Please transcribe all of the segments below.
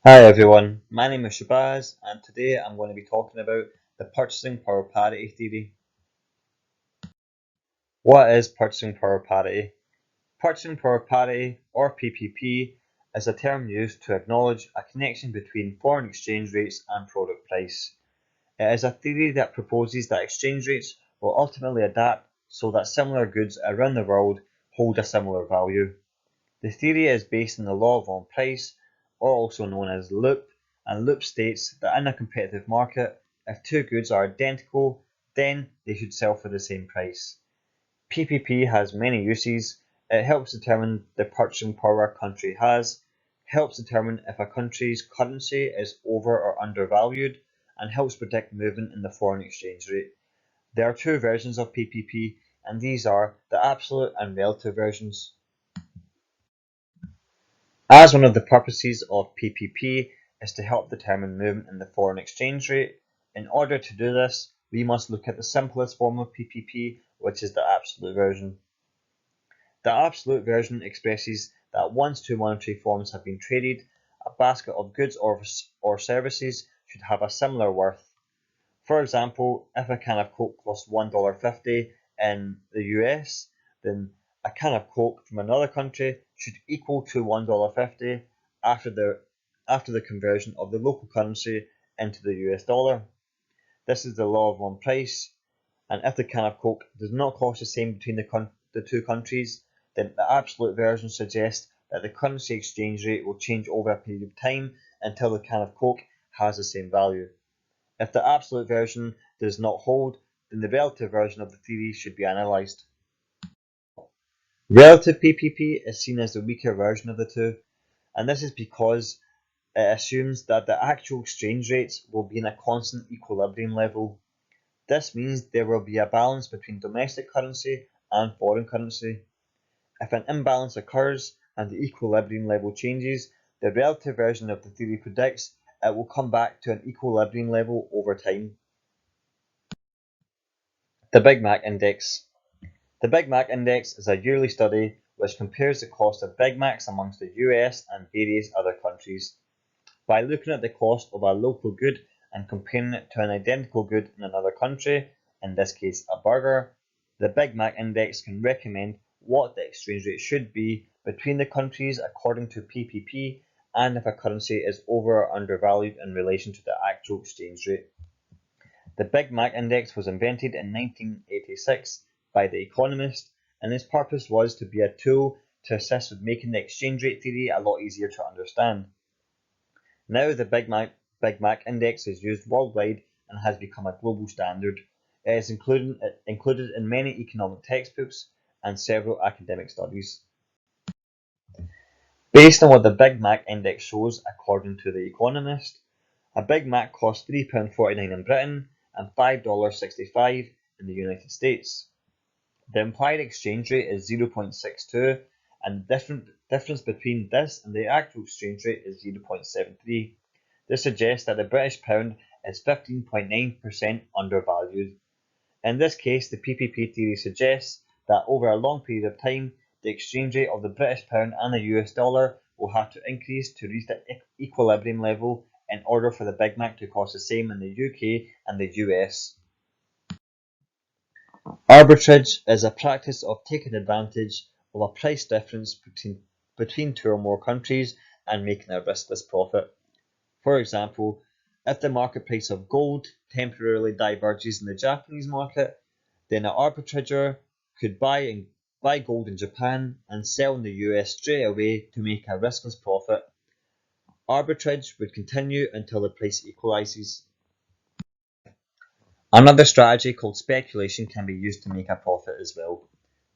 Hi everyone, my name is Shahbaz and today I'm going to be talking about the purchasing power parity theory. What is purchasing power parity? Purchasing power parity, or PPP, is a term used to acknowledge a connection between foreign exchange rates and product price. It is a theory that proposes that exchange rates will ultimately adapt so that similar goods around the world hold a similar value. The theory is based on the law of one price, or also known as loop, and loop states that in a competitive market, if two goods are identical, then they should sell for the same price. PPP has many uses. It helps determine the purchasing power a country has, helps determine if a country's currency is over or undervalued, and helps predict movement in the foreign exchange rate. There are two versions of PPP, and these are the absolute and relative versions. As one of the purposes of PPP is to help determine movement in the foreign exchange rate, in order to do this, we must look at the simplest form of PPP, which is the absolute version. The absolute version expresses that once two monetary forms have been traded, a basket of goods or services should have a similar worth. For example, if a can of Coke costs $1.50 in the US, then a can of Coke from another country should equal to $1.50 after the conversion of the local currency into the US dollar. This is the law of one price, and if the can of Coke does not cost the same between the two countries, then the absolute version suggests that the currency exchange rate will change over a period of time until the can of Coke has the same value. If the absolute version does not hold, then the relative version of the theory should be analysed. Relative PPP is seen as the weaker version of the two, and this is because it assumes that the actual exchange rates will be in a constant equilibrium level. This means there will be a balance between domestic currency and foreign currency. If an imbalance occurs and the equilibrium level changes, the relative version of the theory predicts it will come back to an equilibrium level over time. The Big Mac Index. The Big Mac Index is a yearly study which compares the cost of Big Macs amongst the US and various other countries. By looking at the cost of a local good and comparing it to an identical good in another country, in this case a burger, the Big Mac Index can recommend what the exchange rate should be between the countries according to PPP and if a currency is over or undervalued in relation to the actual exchange rate. The Big Mac Index was invented in 1986 by the economist, and its purpose was to be a tool to assist with making the exchange rate theory a lot easier to understand. Now the Big Mac Index is used worldwide and has become a global standard. It is included in many economic textbooks and several academic studies. Based on what the Big Mac Index shows, according to The Economist, a Big Mac costs £3.49 in Britain and $5.65 in the United States. The implied exchange rate is 0.62, and the difference between this and the actual exchange rate is 0.73. This suggests that the British pound is 15.9% undervalued. In this case, the PPP theory suggests that over a long period of time, the exchange rate of the British pound and the US dollar will have to increase to reach the equilibrium level in order for the Big Mac to cost the same in the UK and the US. Arbitrage is a practice of taking advantage of a price difference between two or more countries and making a riskless profit. For example, if the market price of gold temporarily diverges in the Japanese market, then an arbitrager could buy gold in Japan and sell in the US straight away to make a riskless profit. Arbitrage would continue until the price equalizes. Another strategy called speculation can be used to make a profit as well.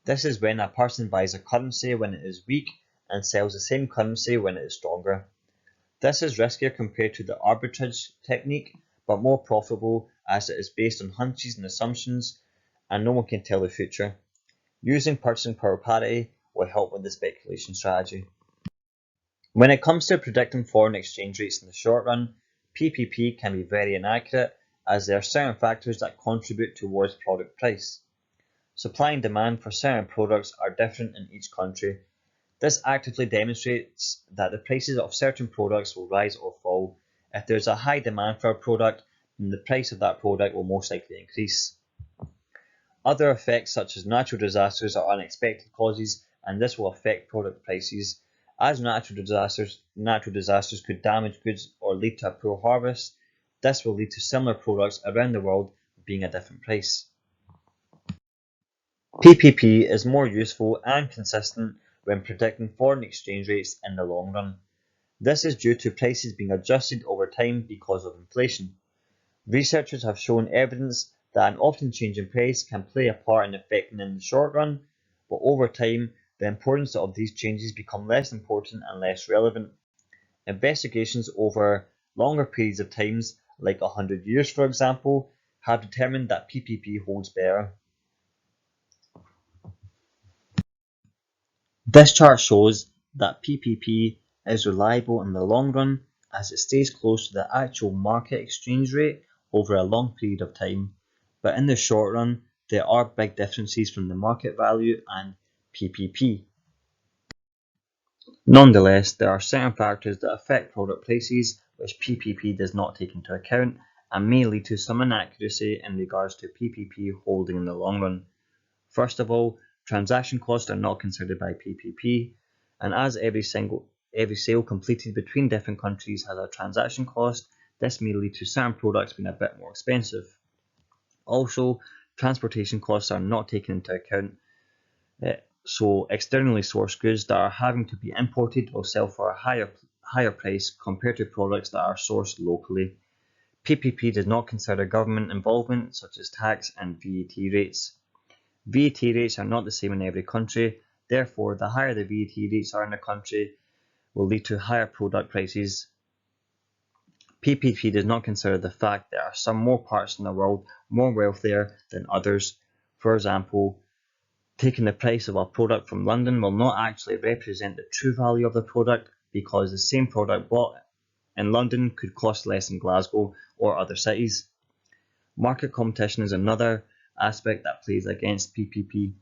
This is when a person buys a currency when it is weak and sells the same currency when it is stronger. This is riskier compared to the arbitrage technique, but more profitable as it is based on hunches and assumptions, and no one can tell the future. Using purchasing power parity will help with the speculation strategy. When it comes to predicting foreign exchange rates in the short run, PPP can be very inaccurate as there are certain factors that contribute towards product price. Supply and demand for certain products are different in each country. This actively demonstrates that the prices of certain products will rise or fall. If there's a high demand for a product, then the price of that product will most likely increase. Other effects such as natural disasters are unexpected causes, and this will affect product prices. As natural disasters could damage goods or lead to a poor harvest, this will lead to similar products around the world being a different price. PPP is more useful and consistent when predicting foreign exchange rates in the long run. This is due to prices being adjusted over time because of inflation. Researchers have shown evidence that an often changing price can play a part in affecting in the short run, but over time, the importance of these changes become less important and less relevant. Investigations over longer periods of times, like 100 years for example, have determined that PPP holds better. This chart shows that PPP is reliable in the long run as it stays close to the actual market exchange rate over a long period of time, but in the short run there are big differences from the market value and PPP. Nonetheless, there are certain factors that affect product prices which PPP does not take into account and may lead to some inaccuracy in regards to PPP holding in the long run. First of all, transaction costs are not considered by PPP, and as every sale completed between different countries has a transaction cost, this may lead to certain products being a bit more expensive. Also, transportation costs are not taken into account, so externally sourced goods that are having to be imported will sell for a higher price compared to products that are sourced locally. PPP does not consider government involvement such as tax and VAT rates. VAT rates are not the same in every country, therefore the higher the VAT rates are in a country will lead to higher product prices. PPP does not consider the fact there are some more parts in the world more wealthier than others. For example, taking the price of a product from London will not actually represent the true value of the product because the same product bought in London could cost less in Glasgow or other cities. Market competition is another aspect that plays against PPP.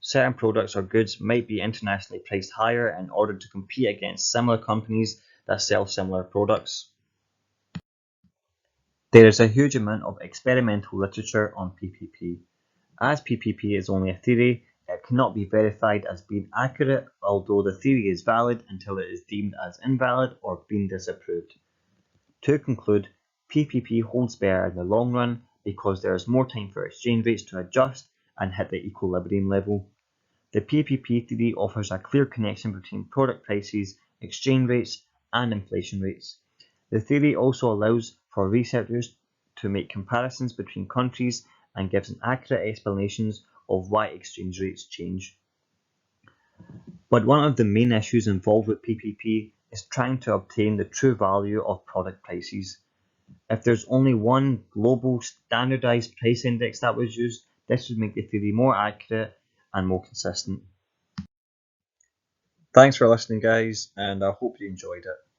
Certain products or goods might be internationally priced higher in order to compete against similar companies that sell similar products. There is a huge amount of experimental literature on PPP. As PPP is only a theory, it cannot be verified as being accurate, although the theory is valid until it is deemed as invalid or being disapproved. To conclude, PPP holds better in the long run because there is more time for exchange rates to adjust and hit the equilibrium level. The PPP theory offers a clear connection between product prices, exchange rates, and inflation rates. The theory also allows for researchers to make comparisons between countries and gives an accurate explanation of why exchange rates change. But one of the main issues involved with PPP is trying to obtain the true value of product prices. If there's only one global standardized price index that was used, this would make the theory more accurate and more consistent. Thanks for listening, guys, and I hope you enjoyed it.